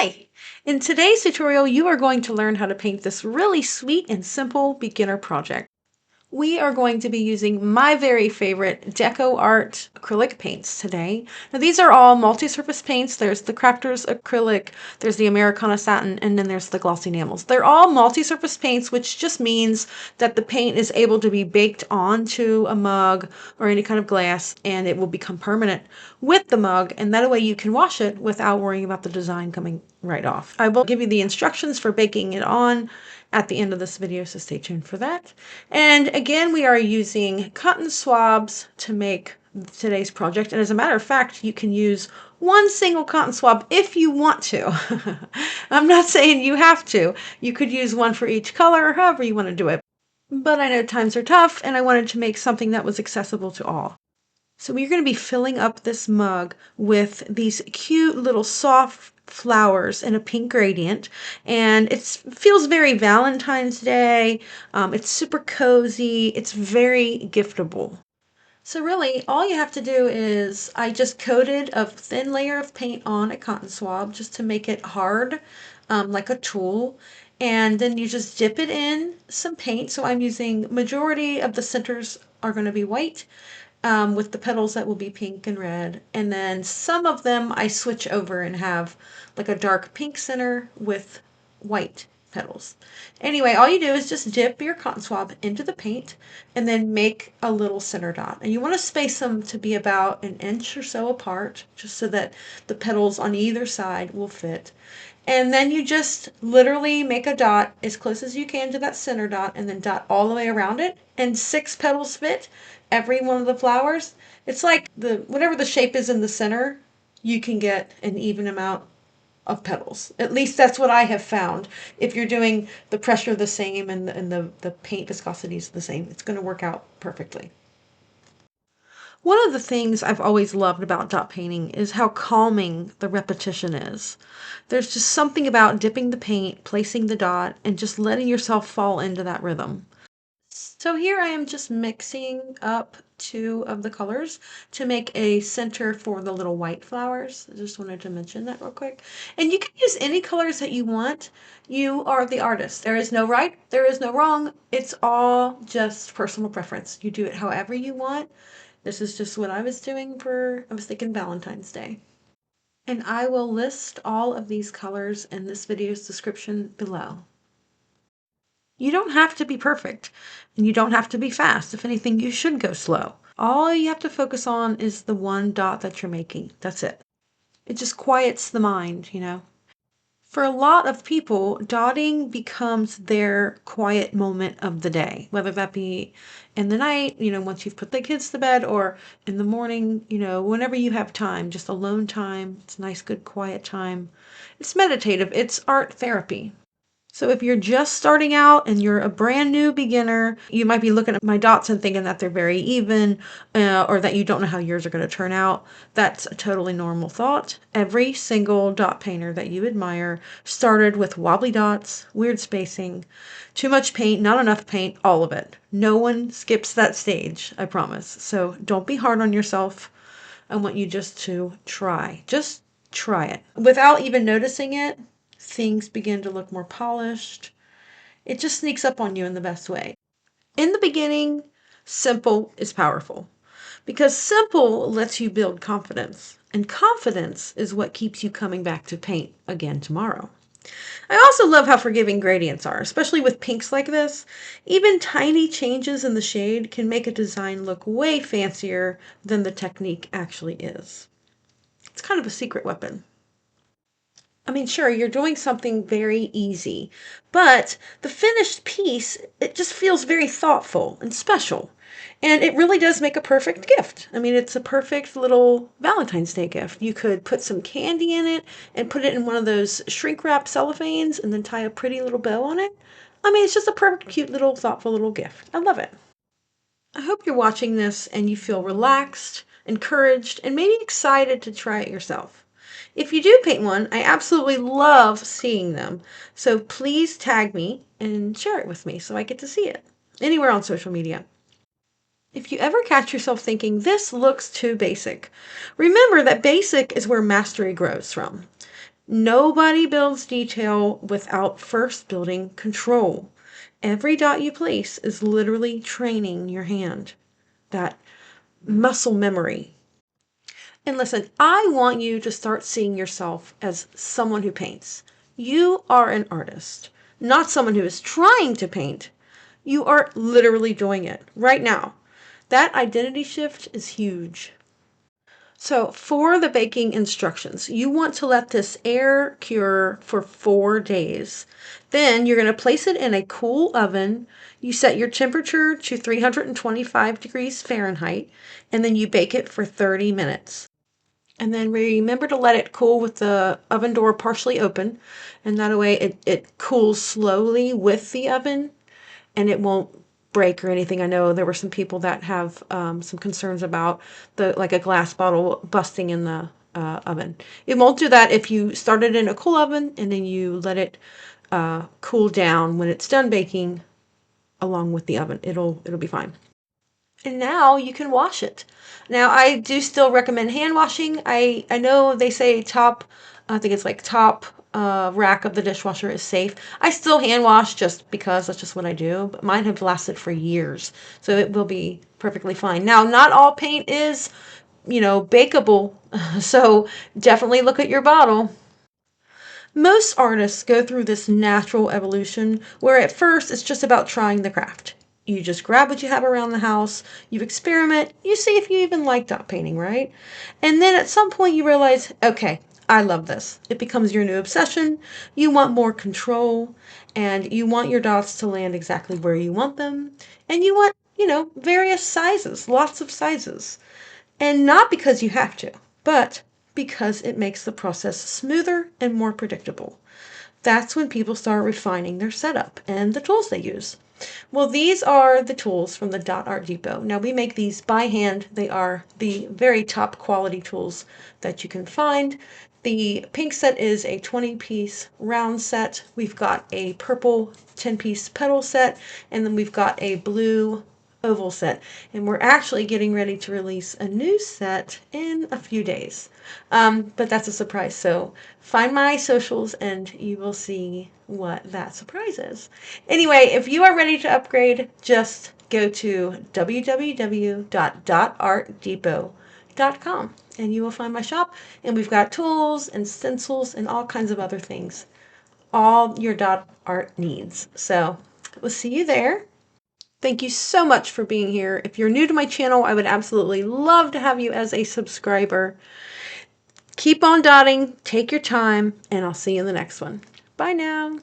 Hi! In today's tutorial, you are going to learn how to paint this really sweet and simple beginner project. We are going to be using my very favorite Deco Art acrylic paints today. Now these are all multi-surface paints. There's the Crafters acrylic, there's the Americana satin, and then there's the glossy enamels. They're all multi-surface paints, which just means that the paint is able to be baked onto a mug or any kind of glass, and it will become permanent with the mug, and that way you can wash it without worrying about the design coming right off. I will give you the instructions for baking it on at the end of this video, so stay tuned for that. And again, we are using cotton swabs to make today's project. And as a matter of fact, you can use one single cotton swab if you want to. I'm not saying you have to. You could use one for each color or however you want to do it. But I know times are tough and I wanted to make something that was accessible to all. So we're going to be filling up this mug with these cute little soft flowers in a pink gradient, and it feels very Valentine's Day. It's super cozy. It's very giftable. So really, all you have to do is, I just coated a thin layer of paint on a cotton swab just to make it hard, like a tool. And then you just dip it in some paint. So I'm using, majority of the centers are going to be white, with the petals that will be pink and red. And then some of them I switch over and have like a dark pink center with white petals. Anyway, all you do is just dip your cotton swab into the paint and then make a little center dot. And you want to space them to be about an inch or so apart, just so that the petals on either side will fit. And then you just literally make a dot as close as you can to that center dot and then dot all the way around it. And 6 petals fit every one of the flowers. It's like whatever the shape is in the center, you can get an even amount of petals. At least that's what I have found. If you're doing the pressure the same and the paint viscosity is the same, it's going to work out perfectly. One of the things I've always loved about dot painting is how calming the repetition is. There's just something about dipping the paint, placing the dot, and just letting yourself fall into that rhythm. So here I am just mixing up 2 of the colors to make a center for the little white flowers. I just wanted to mention that real quick. And you can use any colors that you want. You are the artist. There is no right, there is no wrong. It's all just personal preference. You do it however you want. This is just what I was doing I was thinking Valentine's Day. And I will list all of these colors in this video's description below. You don't have to be perfect, and you don't have to be fast. If anything, you should go slow. All you have to focus on is the one dot that you're making. That's it. It just quiets the mind, you know. For a lot of people, dotting becomes their quiet moment of the day, whether that be in the night, once you've put the kids to bed, or in the morning, whenever you have time, just alone time. It's a nice, good, quiet time. It's meditative. It's art therapy. So if you're just starting out and you're a brand new beginner, you might be looking at my dots and thinking that they're very even, or that you don't know how yours are going to turn out. That's a totally normal thought. Every single dot painter that you admire started with wobbly dots, weird spacing, too much paint, not enough paint, all of it. No one skips that stage, I promise. So don't be hard on yourself. I want you just to try. Just try it. Without even noticing it, things begin to look more polished. It just sneaks up on you in the best way. In the beginning, simple is powerful because simple lets you build confidence, and confidence is what keeps you coming back to paint again tomorrow. I also love how forgiving gradients are, especially with pinks like this. Even tiny changes in the shade can make a design look way fancier than the technique actually is. It's kind of a secret weapon. I mean, sure, you're doing something very easy, but the finished piece, it just feels very thoughtful and special. And it really does make a perfect gift. I mean, it's a perfect little Valentine's Day gift. You could put some candy in it and put it in one of those shrink wrap cellophanes and then tie a pretty little bow on it. I mean, it's just a perfect, cute little, thoughtful little gift. I love it. I hope you're watching this and you feel relaxed, encouraged, and maybe excited to try it yourself. If you do paint one, I absolutely love seeing them. So please tag me and share it with me so I get to see it anywhere on social media. If you ever catch yourself thinking, this looks too basic, remember that basic is where mastery grows from. Nobody builds detail without first building control. Every dot you place is literally training your hand. That muscle memory. And listen, I want you to start seeing yourself as someone who paints. You are an artist, not someone who is trying to paint. You are literally doing it right now. That identity shift is huge. So for the baking instructions, you want to let this air cure for 4 days. Then you're going to place it in a cool oven. You set your temperature to 325 degrees Fahrenheit, and then you bake it for 30 minutes. And then remember to let it cool with the oven door partially open, and that way it cools slowly with the oven and it won't break or anything. I know there were some people that have some concerns about like a glass bottle busting in the oven. It won't do that if you start it in a cool oven and then you let it cool down when it's done baking along with the oven. It'll be fine. And now you can wash it. Now I do still recommend hand washing. I know they say I think it's like top rack of the dishwasher is safe. I still hand wash just because that's just what I do, but mine have lasted for years, so it will be perfectly fine. Now, not all paint is, bakeable, so definitely look at your bottle. Most artists go through this natural evolution where at first it's just about trying the craft. You just grab what you have around the house, you experiment, you see if you even like dot painting, right? And then at some point you realize, okay, I love this. It becomes your new obsession. You want more control, and you want your dots to land exactly where you want them. And you want, various sizes, lots of sizes. And not because you have to, but because it makes the process smoother and more predictable. That's when people start refining their setup and the tools they use. Well, these are the tools from the Dot Art Depot. Now, we make these by hand. They are the very top quality tools that you can find. The pink set is a 20-piece round set. We've got a purple 10-piece petal set, and then we've got a blue oval set. And we're actually getting ready to release a new set in a few days. But that's a surprise. So find my socials and you will see what that surprise is. Anyway, if you are ready to upgrade, just go to www.dotartdepot.com and you will find my shop. And we've got tools and stencils and all kinds of other things. All your dot art needs. So we'll see you there. Thank you so much for being here. If you're new to my channel, I would absolutely love to have you as a subscriber. Keep on dotting, take your time, and I'll see you in the next one. Bye now.